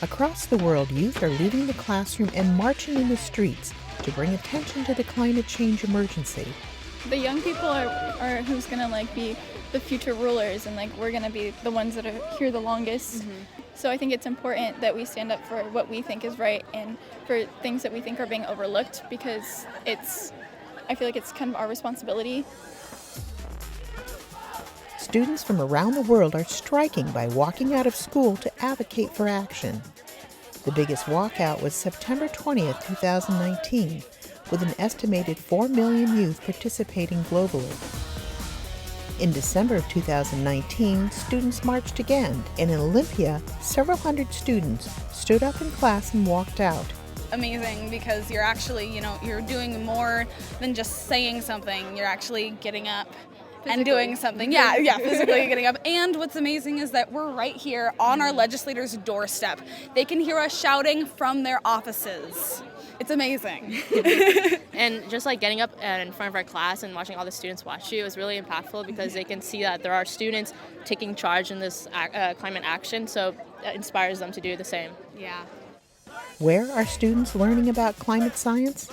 Across the world, youth are leaving the classroom and marching in the streets to bring attention to the climate change emergency. The young people are who's gonna be the future rulers, and we're gonna be the ones that are here the longest. So I think it's important that we stand up for what we think is right and for things that we think are being overlooked, because I feel like it's kind of our responsibility. Students from around the world are striking by walking out of school to advocate for action. The biggest walkout was September 20th, 2019, with an estimated 4 million youth participating globally. In December of 2019, students marched again, and in Olympia, several hundred students stood up in class and walked out. Amazing, because you're actually, you're doing more than just saying something. You're actually getting up and doing something. Yeah, physically getting up. And what's amazing is that we're right here on our legislators' doorstep. They can hear us shouting from their offices. It's amazing. And just getting up in front of our class and watching all the students watch you is really impactful, because they can see that there are students taking charge in this climate action, so that inspires them to do the same. Yeah. Where are students learning about climate science?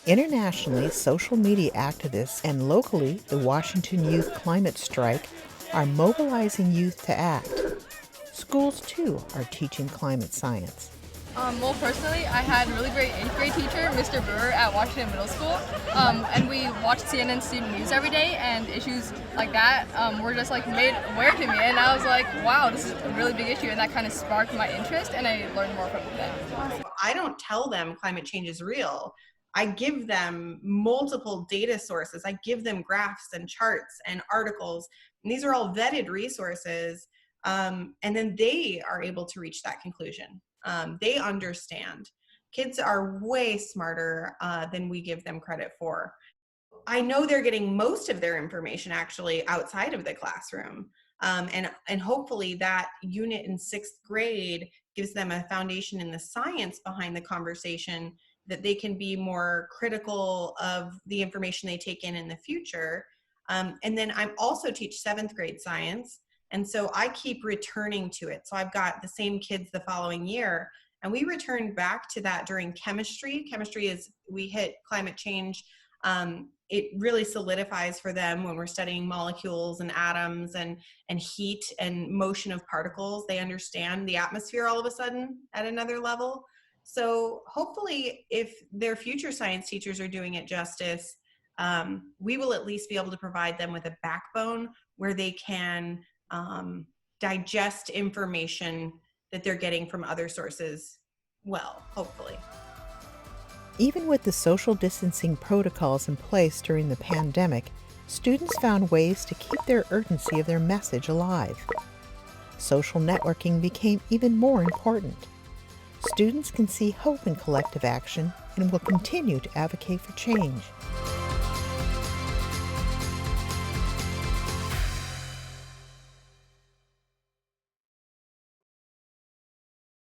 Internationally, social media activists and locally, the Washington Youth Climate Strike are mobilizing youth to act. Schools, too, are teaching climate science. Well, personally, I had a really great 8th grade teacher, Mr. Brewer, at Washington Middle School, and we watched CNN Student News every day, and issues like that were just made aware to me, and I was like, wow, this is a really big issue, and that kind of sparked my interest, and I learned more from them. I don't tell them climate change is real. I give them multiple data sources. I give them graphs and charts and articles, and these are all vetted resources, and then they are able to reach that conclusion. They understand. Kids are way smarter than we give them credit for. I know they're getting most of their information actually outside of the classroom. And hopefully that unit in 6th grade gives them a foundation in the science behind the conversation, that they can be more critical of the information they take in the future. And then I also teach 7th grade science. And so I keep returning to it. So I've got the same kids the following year, and we returned back to that during chemistry. Chemistry is, we hit climate change. It really solidifies for them when we're studying molecules and atoms and heat and motion of particles. They understand the atmosphere all of a sudden at another level. So hopefully, if their future science teachers are doing it justice, we will at least be able to provide them with a backbone where they can digest information that they're getting from other sources well, hopefully. Even with the social distancing protocols in place during the pandemic, students found ways to keep their urgency of their message alive. Social networking became even more important. Students can see hope in collective action and will continue to advocate for change.